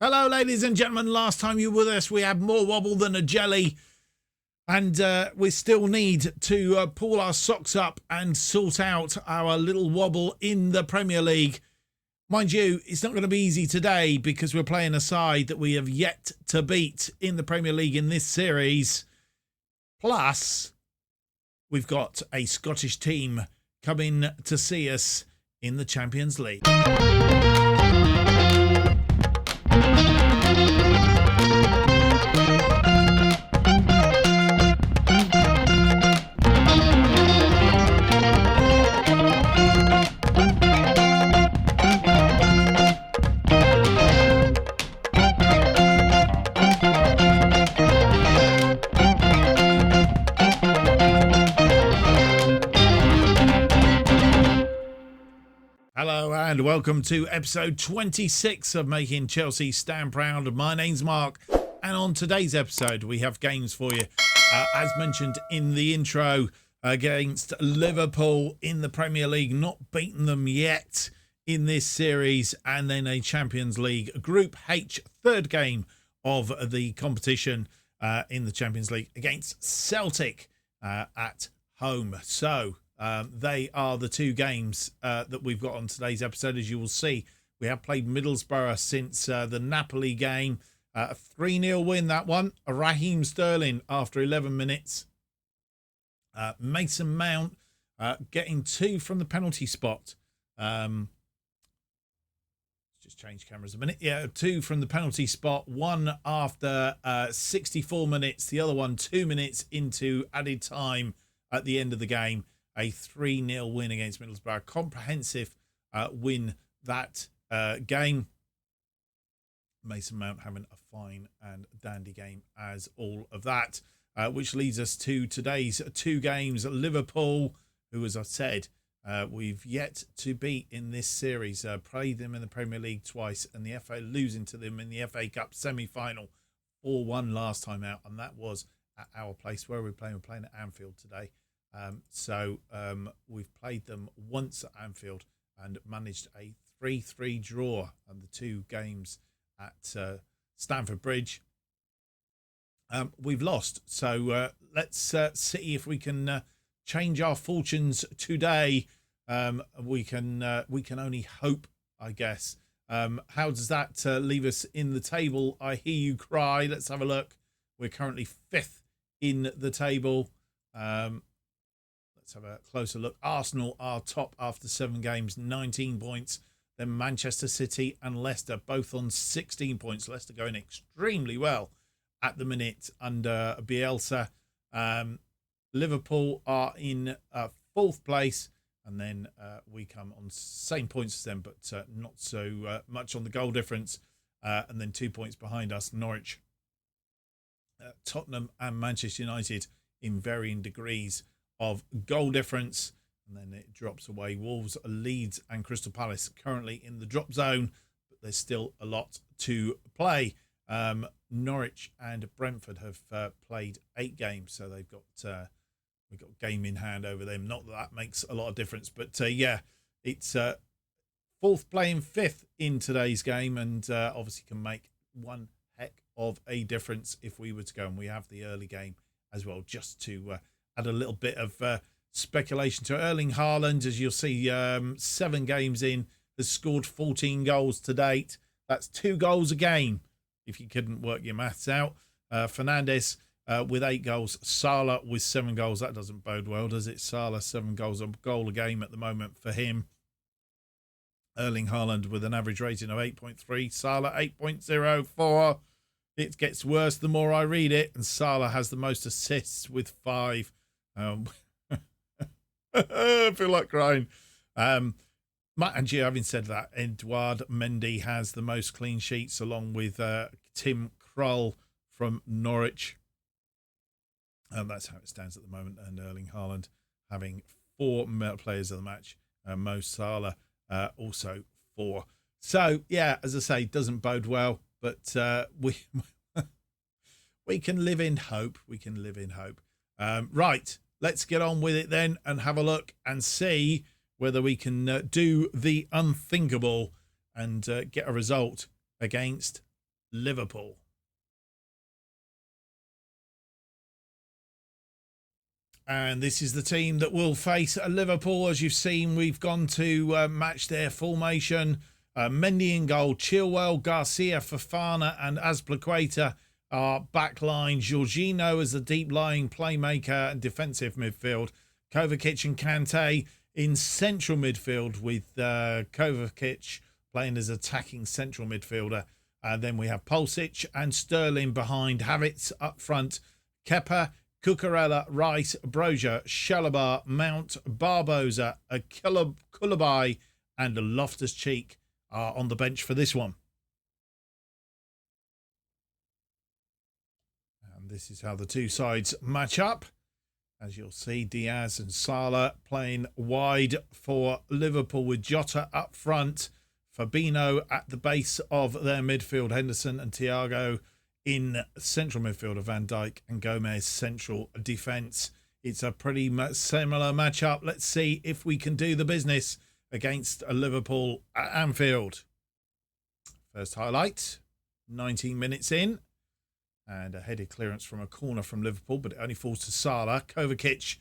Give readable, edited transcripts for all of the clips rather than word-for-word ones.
Hello, ladies and gentlemen. Last time you were with us, we had more wobble than a jelly. And we still need to pull our socks up and sort out our little wobble in the Premier League. Mind you, it's not going to be easy today because we're playing a side that we have yet to beat in the Premier League in this series. Plus, we've got a Scottish team coming to see us in the Champions League. Hello and welcome to episode 26 of Making Chelsea Stand Proud. My name's Mark, and on today's episode we have games for you. As mentioned in the intro, against Liverpool in the Premier League, not beaten them yet in this series, and then a Champions League Group H third game of the competition in the Champions League against Celtic at home. So they are the two games that we've got on today's episode. As you will see, we have played Middlesbrough since the Napoli game. A 3-0 win, that one. Raheem Sterling after 11 minutes. Mason Mount getting 2 from the penalty spot. Let's just change cameras a minute. Yeah, 2 from the penalty spot. One after 64 minutes. The other one 2 minutes into added time at the end of the game. A 3-0 win against Middlesbrough. Comprehensive win that game. Mason Mount having a fine and dandy game as all of that. Which leads us to today's two games. Liverpool, who, as I said, we've yet to beat in this series. Played them in the Premier League twice, and the FA losing to them in the FA Cup semi-final 4-1 last time out. And that was at our place. Where we're playing? We're playing at Anfield today. So we've played them once at Anfield and managed a 3-3 draw on the two games at Stamford Bridge. We've lost, so let's see if we can change our fortunes today. We can only hope, I guess. How does that leave us in the table? I hear you cry. Let's have a look. We're currently 5th in the table. Let's have a closer look. Arsenal are top after 7 games, 19 points. Then Manchester City and Leicester both on 16 points. Leicester going extremely well at the minute under Bielsa. Liverpool are in 4th place, and then we come on same points as them, but not so much on the goal difference. And then 2 points behind us, Norwich, Tottenham and Manchester United in varying degrees of goal difference. And then it drops away. Wolves, Leeds and Crystal Palace currently in the drop zone, but there's still a lot to play. Norwich and Brentford have played 8 games, so we've got game in hand over them. Not that makes a lot of difference, but yeah, it's 4th playing 5th in today's game, and obviously can make one heck of a difference if we were to go. And we have the early game as well, just to add a little bit of speculation to Erling Haaland. As you'll see, 7 games in, has scored 14 goals to date. That's 2 goals a game, if you couldn't work your maths out. Fernandes with 8 goals. Salah with 7 goals. That doesn't bode well, does it? Salah, 7 goals, a goal a game at the moment for him. Erling Haaland with an average rating of 8.3. Salah 8.04. It gets worse the more I read it. And Salah has the most assists with 5. I feel like crying. And having said that, Edouard Mendy has the most clean sheets, along with Tim Krul from Norwich. That's how it stands at the moment. And Erling Haaland having 4 players of the match. Mo Salah also 4. So, yeah, as I say, doesn't bode well. But we can live in hope. We can live in hope. Right, let's get on with it then and have a look and see whether we can do the unthinkable and get a result against Liverpool. And this is the team that will face Liverpool. As you've seen, we've gone to match their formation. Mendy in goal, Chilwell, Garcia, Fofana and Azpilicueta are backline. Jorginho as the deep-lying playmaker and defensive midfield. Kovacic and Kante in central midfield with Kovacic playing as attacking central midfielder. Then we have Pulisic and Sterling behind. Havertz up front. Kepa, Cucurella, Rice, Broja, Chalobah, Mount, Barbosa, Koulibaly and Loftus-Cheek are on the bench for this one. And this is how the two sides match up. As you'll see, Diaz and Salah playing wide for Liverpool with Jota up front. Fabinho at the base of their midfield. Henderson and Thiago in central midfield of Van Dijk and Gomez central defence. It's a pretty similar matchup. Let's see if we can do the business against a Liverpool at Anfield. First highlight, 19 minutes in. And a headed clearance from a corner from Liverpool, but it only falls to Salah. Kovacic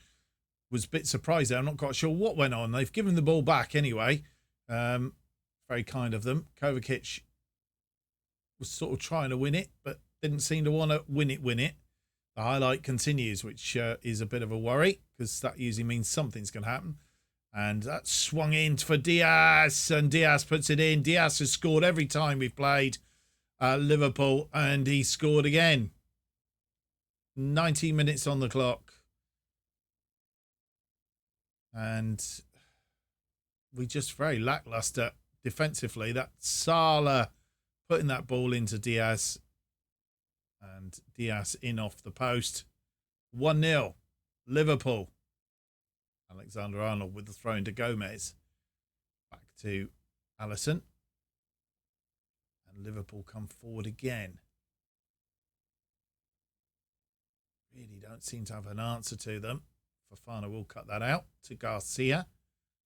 was a bit surprised there. I'm not quite sure what went on. They've given the ball back anyway. Very kind of them. Kovacic was sort of trying to win it, but didn't seem to want to win it. The highlight continues, which is a bit of a worry because that usually means something's going to happen. And that swung in for Diaz, and Diaz puts it in. Diaz has scored every time we've played Liverpool, and he scored again. 90 minutes on the clock. And we just very lackluster defensively. That Salah putting that ball into Diaz, and Diaz in off the post. 1-0 Liverpool. Alexander-Arnold with the throw into Gomez. Back to Alisson. And Liverpool come forward again. Really don't seem to have an answer to them. Fofana will cut that out to Garcia.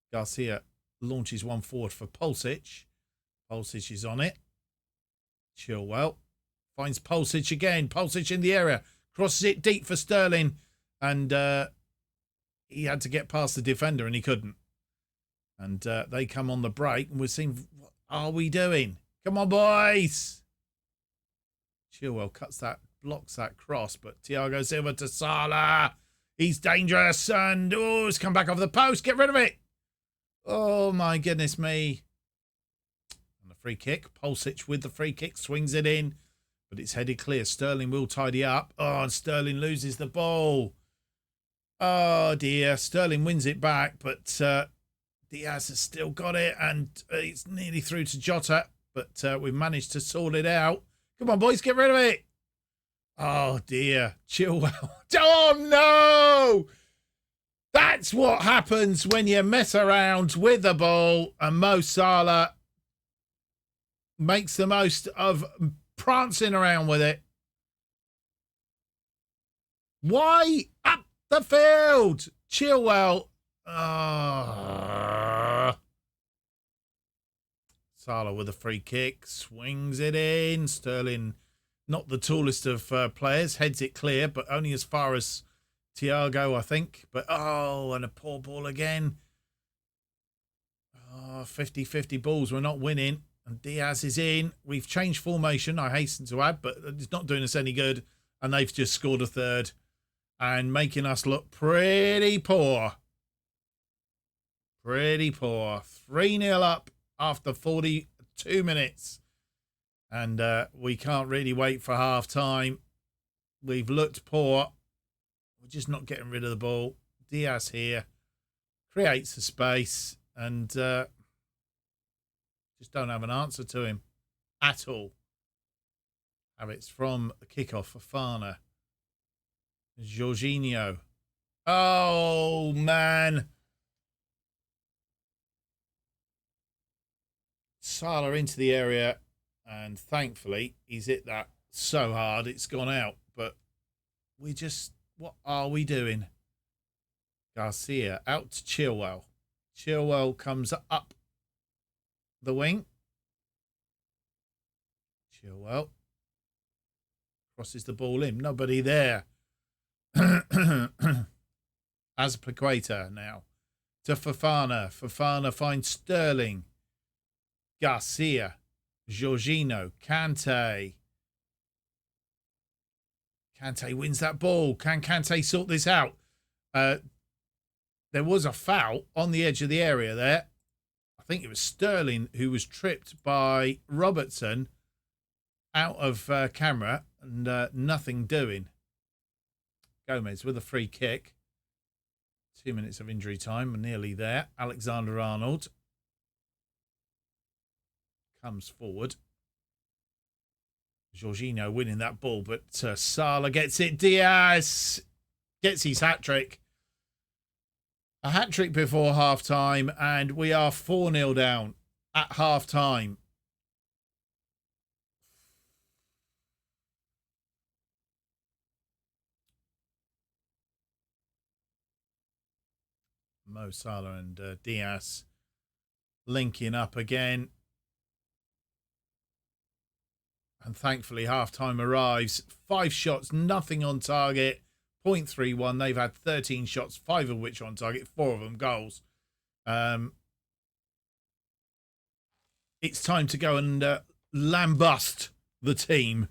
Garcia launches one forward for Pulisic. Pulisic is on it. Chilwell finds Pulisic again. Pulisic in the area. Crosses it deep for Sterling. And he had to get past the defender and he couldn't. And they come on the break and we're seeing, what are we doing? Come on, boys. Chilwell cuts that, blocks that cross, but Thiago Silva to Salah. He's dangerous and it's come back off the post. Get rid of it. Oh, my goodness me. And the free kick. Pulisic with the free kick swings it in, but it's headed clear. Sterling will tidy up. Oh, and Sterling loses the ball. Oh, dear. Sterling wins it back, but Diaz has still got it, and it's nearly through to Jota, but we've managed to sort it out. Come on, boys, get rid of it. Oh, dear. Chilwell. Oh, no! That's what happens when you mess around with the ball, and Mo Salah makes the most of prancing around with it. Why up the field? Chilwell. Salah with a free kick. Swings it in. Sterling, not the tallest of players. Heads it clear, but only as far as Thiago, I think. But, and a poor ball again. 50-50 balls. We're not winning. And Diaz is in. We've changed formation, I hasten to add, but it's not doing us any good. And they've just scored a third. And making us look pretty poor. Pretty poor. 3-0 up after 42 minutes. And we can't really wait for half time. We've looked poor. We're just not getting rid of the ball. Diaz here creates a space and just don't have an answer to him at all. It's from the kickoff for Fofana. Jorginho. Oh, man. Salah into the area, and thankfully he's hit that so hard it's gone out. But we just, what are we doing? Garcia out to Chilwell. Chilwell comes up the wing. Chilwell Crosses the ball in. Nobody there. Azpilicueta now to Fofana. Fofana finds Sterling. Garcia. Jorginho. Kante. Kante wins that ball. Can Kante sort this out? There was a foul on the edge of the area there. I think it was Sterling who was tripped by Robertson out of camera and nothing doing. Gomez with a free kick. 2 minutes of injury time. We're nearly there. Alexander-Arnold comes forward. Jorginho winning that ball, but Salah gets it. Diaz gets his hat-trick. A hat-trick before half-time, and we are 4-0 down at half-time. Mo Salah and Diaz linking up again. And thankfully, half-time arrives. 5 shots, nothing on target. 0.31. They've had 13 shots, 5 of which on target, 4 of them goals. It's time to go and lambast the team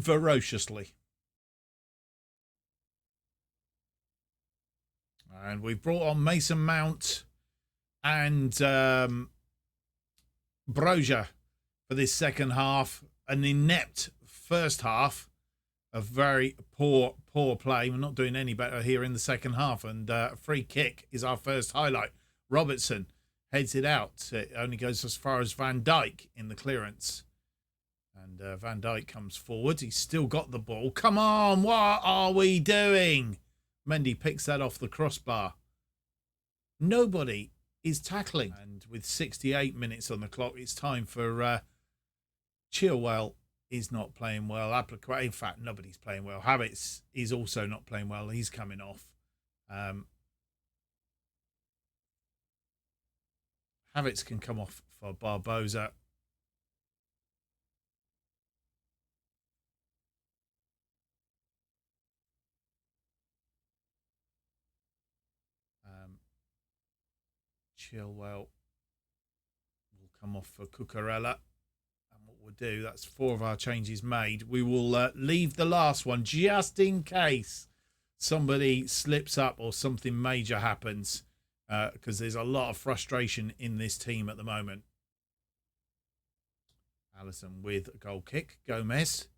ferociously. And we've brought on Mason Mount and Broja for this second half. An inept first half of very poor play. We're not doing any better here in the second half. And a free kick is our first highlight. Robertson heads it out. It only goes as far as Van Dijk in the clearance. And Van Dijk comes forward. He's still got the ball. Come on, what are we doing? Mendy picks that off the crossbar. Nobody is tackling. And with 68 minutes on the clock, it's time for Chilwell is not playing well. In fact, nobody's playing well. Havertz is also not playing well. He's coming off. Havertz can come off for Barbosa. Chilwell will come off for Cucurella. And what we'll do, that's 4 of our changes made. We will leave the last one just in case somebody slips up or something major happens, because there's a lot of frustration in this team at the moment. Alisson with a goal kick. Gomez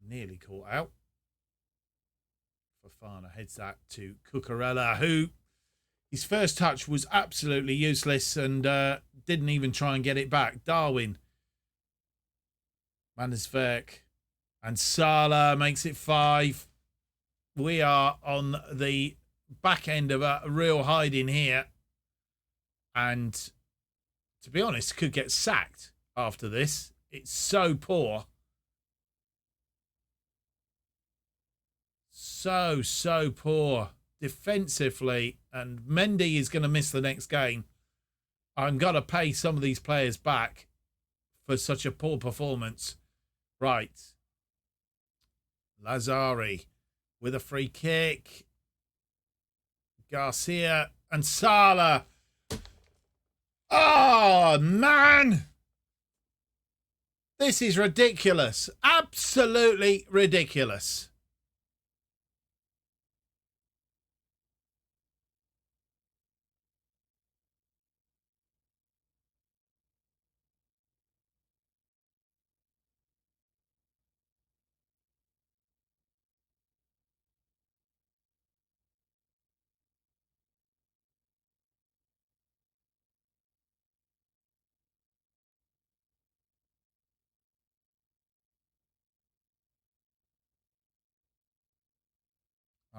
nearly caught out. Fofana heads that to Cucurella, who his first touch was absolutely useless and didn't even try and get it back. Darwin, Van der Swerk, and Salah makes it 5. We are on the back end of a real hiding here. And to be honest, could get sacked after this. It's so poor. So poor defensively, and Mendy is going to miss the next game. I'm going to pay some of these players back for such a poor performance. Right. Lazari with a free kick. Garcia and Salah. Oh, man. This is ridiculous. Absolutely ridiculous.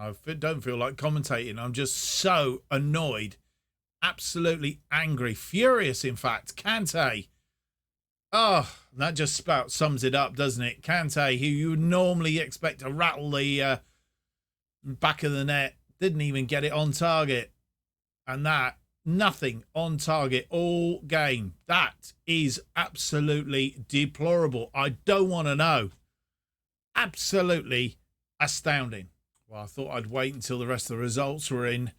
I don't feel like commentating. I'm just so annoyed. Absolutely angry. Furious, in fact. Kante. Oh, that just about sums it up, doesn't it? Kante, who you would normally expect to rattle the back of the net, didn't even get it on target. And that, nothing on target all game. That is absolutely deplorable. I don't want to know. Absolutely astounding. Well, I thought I'd wait until the rest of the results were in.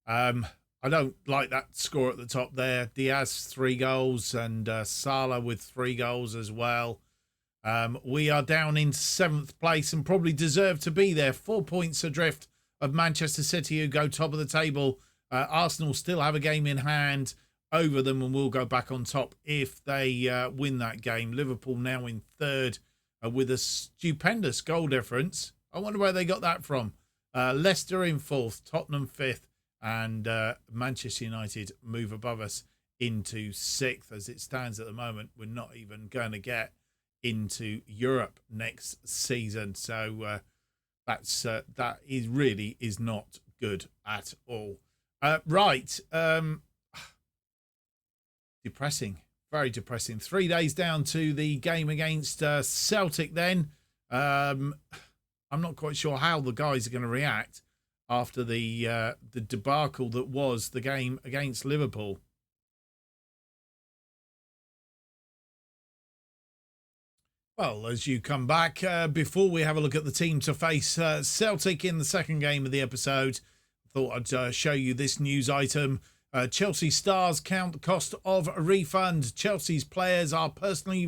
I don't like that score at the top there. Diaz 3 goals and Salah with 3 goals as well. We are down in 7th place and probably deserve to be there. 4 points adrift of Manchester City, who go top of the table. Arsenal still have a game in hand over them and will go back on top if they win that game. Liverpool now in 3rd with a stupendous goal difference. I wonder where they got that from. Leicester in 4th, Tottenham 5th, and Manchester United move above us into 6th. As it stands at the moment, we're not even going to get into Europe next season. So that is really is not good at all. Right. Depressing. Very depressing. 3 days down to the game against Celtic then. I'm not quite sure how the guys are going to react after the debacle that was the game against Liverpool. Well, as you come back, before we have a look at the team to face Celtic in the second game of the episode, I thought I'd show you this news item. Chelsea stars count the cost of a refund. Chelsea's players are personally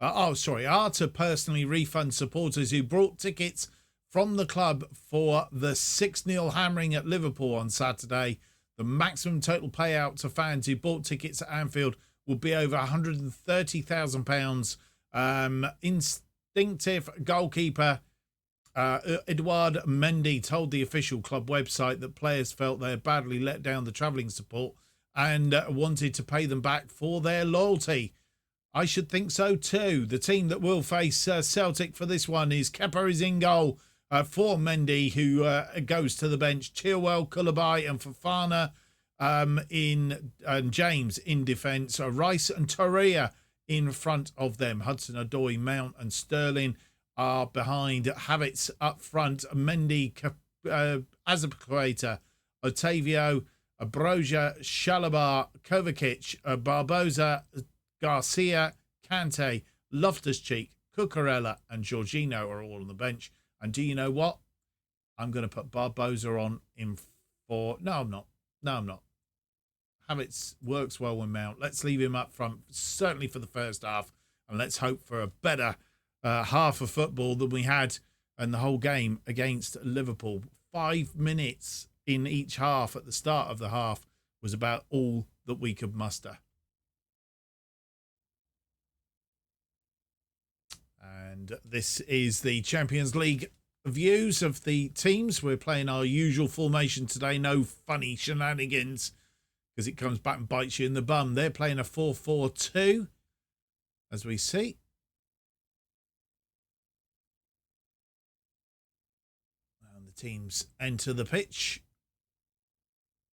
are to personally refund supporters who brought tickets from the club for the 6-0 hammering at Liverpool on Saturday. The maximum total payout to fans who bought tickets at Anfield will be over £130,000. Instinctive goalkeeper Edouard Mendy told the official club website that players felt they had badly let down the travelling support and wanted to pay them back for their loyalty. I should think so too. The team that will face Celtic for this one is Kepa is in goal for Mendy, who goes to the bench. Chilwell, Koulibaly and Fofana and James in defence. Rice and Torreira in front of them. Hudson-Odoi, Mount and Sterling are behind. Havertz up front. Mendy, Azpilicueta, Otavio, Broja, Chalobah, Kovacic, Barbosa, Garcia, Kante, Loftus-Cheek, Cucurella and Jorginho are all on the bench. And do you know what? I'm going to put Barbosa on in for... No, I'm not. Havertz works well with Mount. Let's leave him up front, certainly for the first half. And let's hope for a better half of football than we had in the whole game against Liverpool. 5 minutes in each half at the start of the half was about all that we could muster. And this is the Champions League views of the teams. We're playing our usual formation today. No funny shenanigans, because it comes back and bites you in the bum. They're playing a 4-4-2, as we see. And the teams enter the pitch,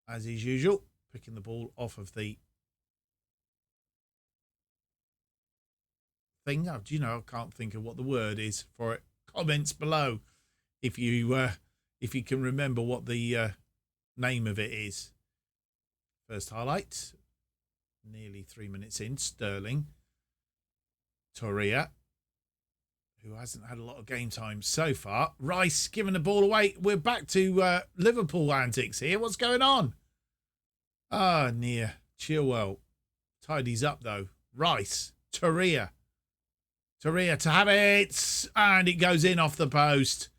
as is usual, picking the ball off of the thing. Oh, do you know, I can't think of what the word is for it. Comments below if you can remember what the name of it is. First highlight, nearly 3 minutes in. Sterling, Torreira, who hasn't had a lot of game time so far. Rice giving the ball away. We're back to Liverpool antics here. What's going on? Near Chilwell tidies up though. Rice, Torreira to Havertz, and it goes in off the post.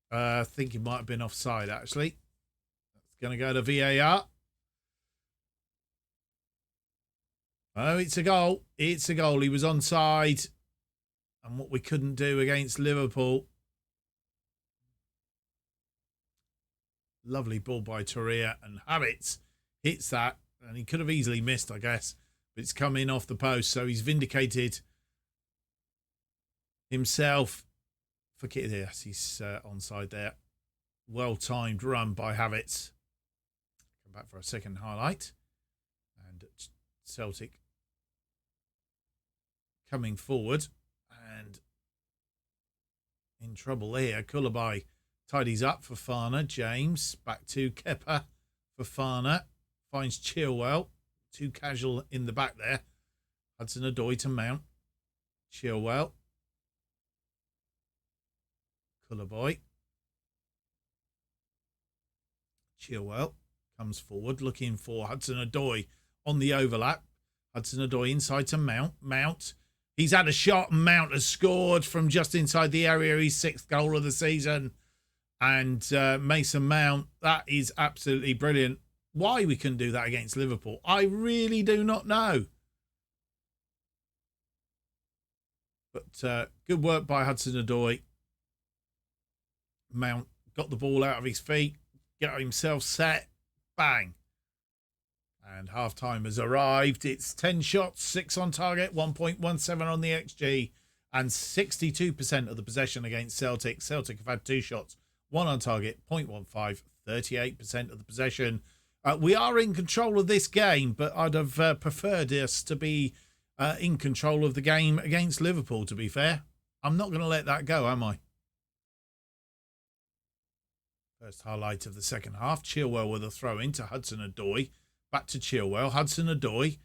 I think it might have been offside actually. It's going to go to VAR. Oh, it's a goal. It's a goal. He was onside. And what we couldn't do against Liverpool. Lovely ball by Torreira, and Havertz hits that. And he could have easily missed, I guess. But it's come in off the post. So he's vindicated himself. Forget it. Yes, he's onside there. Well-timed run by Havertz. Come back for a second highlight. And Celtic coming forward and in trouble here. Koulibaly tidies up. Fofana, James back to Kepa. Fofana finds Chilwell, too casual in the back there. Hudson-Odoi to Mount. Chilwell Colour Boy. Chilwell comes forward looking for Hudson-Odoi on the overlap. Hudson-Odoi inside to Mount. He's had a shot. Mount has scored from just inside the area. His 6th goal of the season. And Mason Mount, that is absolutely brilliant. Why we couldn't do that against Liverpool, I really do not know. But good work by Hudson-Odoi. Mount got the ball out of his feet, got himself set, bang. And half-time has arrived. It's 10 shots, 6 on target, 1.17 on the XG, and 62% of the possession against Celtic. Celtic have had 2 shots, 1 on target, 0.15, 38% of the possession. We are in control of this game, but I'd have preferred us to be in control of the game against Liverpool, to be fair. I'm not going to let that go, am I? First highlight of the second half. Chilwell with a throw in to Hudson-Odoi. Back to Chilwell. Hudson-Odoi.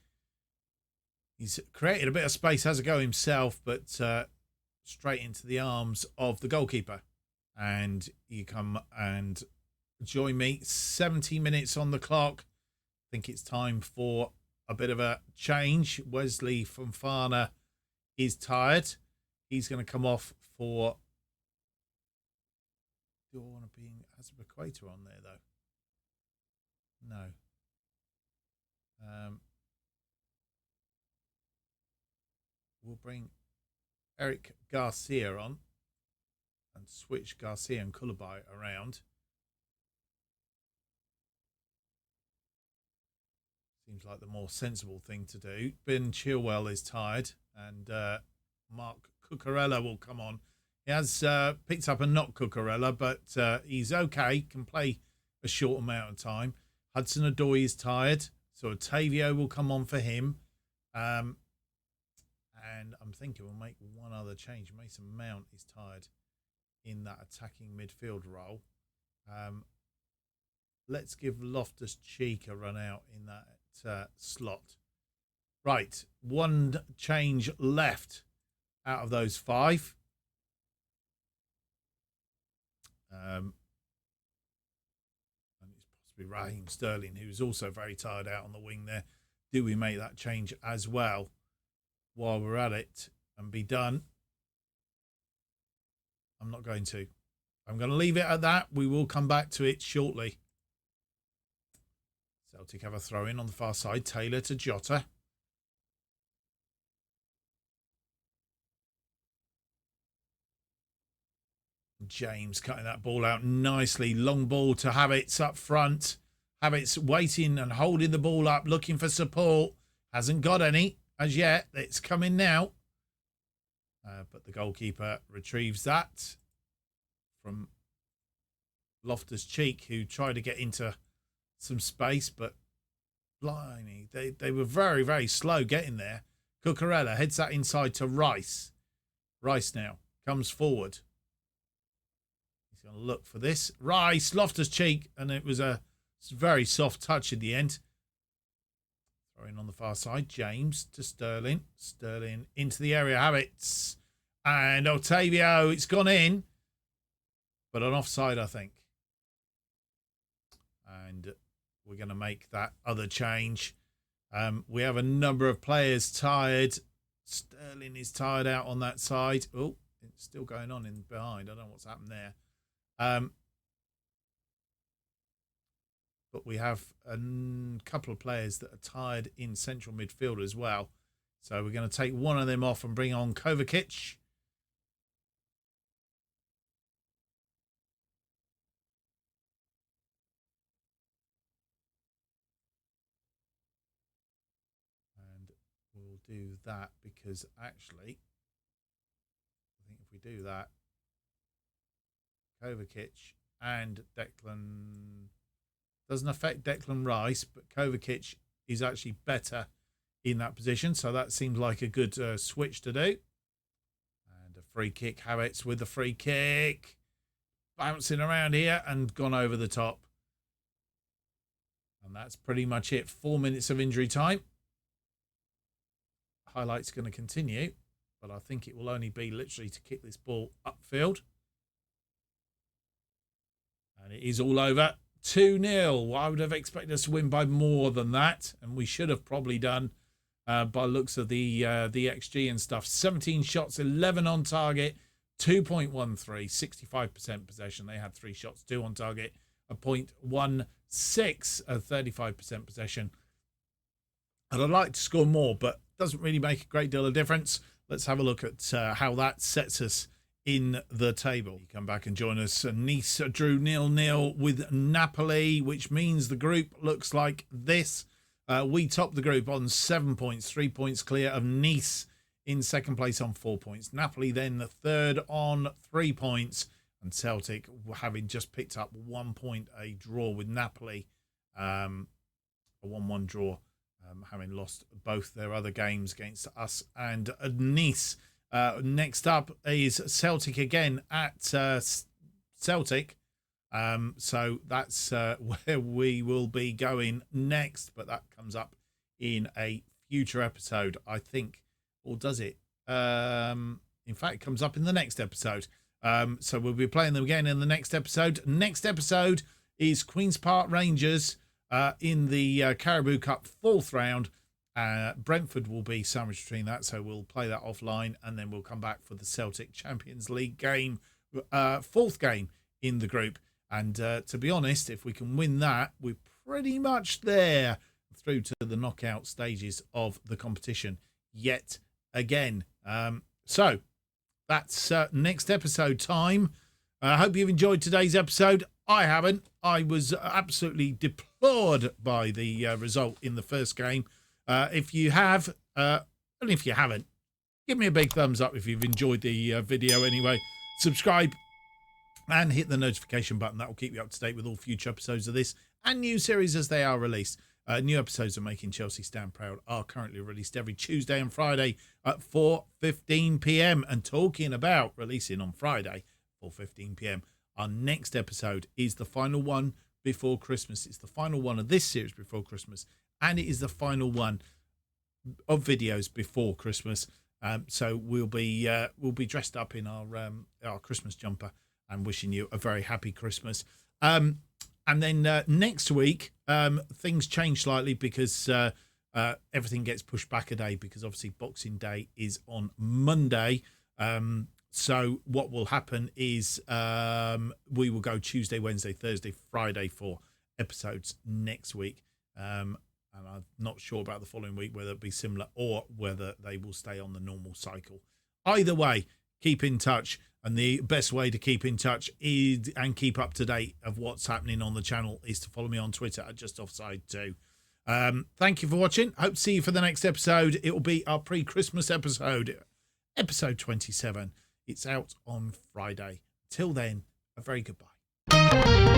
He's created a bit of space as a go himself, but straight into the arms of the goalkeeper. And you come and join me. 70 minutes on the clock. I think it's time for a bit of a change. Wesley Fofana is tired. He's going to come off for... Do I want to be in Azpilicueta on there, though? No. We'll bring Eric Garcia on and switch Garcia and Koulibaly around. Seems like the more sensible thing to do. Ben Chilwell is tired, and Mark Cucurella will come on. He has picked up a knock, Cucurella, but he's okay. Can play a short amount of time. Hudson-Odoi is tired, so Otavio will come on for him. And I'm thinking we'll make one other change. Mason Mount is tired in that attacking midfield role. Let's give Loftus-Cheek a run out in that slot. Right, one change left out of those 5. And it's possibly Raheem Sterling, who's also very tired out on the wing there. Do we make that change as well while we're at it and be done? I'm not going to. I'm going to leave it at that. We will come back to it shortly. Celtic have a throw in on the far side. Taylor to Jota. James cutting that ball out nicely. Long ball to Havertz up front. Havertz waiting and holding the ball up, looking for support. Hasn't got any as yet. It's coming now. But the goalkeeper retrieves that from Loftus-Cheek, who tried to get into some space, but blimey, they were very, very slow getting there. Cucurella heads that inside to Rice. Rice now comes forward. He's going to look for this. Rice, Loftus-Cheek, and it was a very soft touch in the end. Throwing on the far side, James to Sterling. Sterling into the area, Havertz. And Otavio, it's gone in, but on offside, I think. And we're going to make that other change. We have a number of players tired. Sterling is tired out on that side. Oh, it's still going on in behind. I don't know what's happened there. But we have a couple of players that are tired in central midfield as well. So we're going to take one of them off and bring on Kovacic. And we'll do that because actually, I think if we do that, Kovacic and Declan doesn't affect Declan Rice, but Kovacic is actually better in that position. So that seems like a good switch to do. And a free kick. Havertz with the free kick. Bouncing around here and gone over the top. And that's pretty much it. 4 minutes of injury time. Highlight's going to continue, but I think it will only be literally to kick this ball upfield. And it is all over. 2-0. I would have expected us to win by more than that, and we should have probably done by looks of the XG and stuff. 17 shots, 11 on target, 2.13, 65% possession. They had 3 shots, 2 on target, a 0.16, a 35% possession. And I'd like to score more, but doesn't really make a great deal of difference. Let's have a look at how that sets us in the table. You come back and join us. Nice drew 0-0 with Napoli, which means the group looks like this. We top the group on 7 points, 3 points clear of Nice in second place on 4 points. Napoli then the third on 3 points, and Celtic having just picked up 1 point, a draw with Napoli, a 1-1 draw, having lost both their other games against us and Nice. Next up is Celtic again at Celtic. So that's where we will be going next, but that comes up in a future episode, I think. Or does it? In fact, it comes up in the next episode. So we'll be playing them again in the next episode. Next episode is Queen's Park Rangers in the Caribou Cup 4th round. Brentford will be sandwiched between that, so we'll play that offline, and then we'll come back for the Celtic Champions League game, 4th game in the group. And to be honest, if we can win that, we're pretty much there through to the knockout stages of the competition yet again. So that's next episode time. I hope you've enjoyed today's episode. I haven't. I was absolutely deplored by the result in the first game. If you have, and if you haven't, give me a big thumbs up if you've enjoyed the video anyway. Subscribe and hit the notification button. That will keep you up to date with all future episodes of this and new series as they are released. New episodes of Making Chelsea Stand Proud are currently released every Tuesday and Friday at 4:15 p.m. And talking about releasing on Friday, 4:15 p.m., our next episode is the final one before Christmas. It's the final one of this series before Christmas, and it is the final one of videos before Christmas. So we'll be dressed up in our Christmas jumper and wishing you a very happy Christmas. And then next week, things change slightly because everything gets pushed back a day because obviously Boxing Day is on Monday. So what will happen is we will go Tuesday, Wednesday, Thursday, Friday for episodes next week. And I'm not sure about the following week, whether it be similar or whether they will stay on the normal cycle. Either way, keep in touch. And the best way to keep in touch is and keep up to date of what's happening on the channel is to follow me on Twitter at JustOffsideFM. Thank you for watching. Hope to see you for the next episode. It will be our pre-Christmas episode, episode 27. It's out on Friday. Till then, a very goodbye.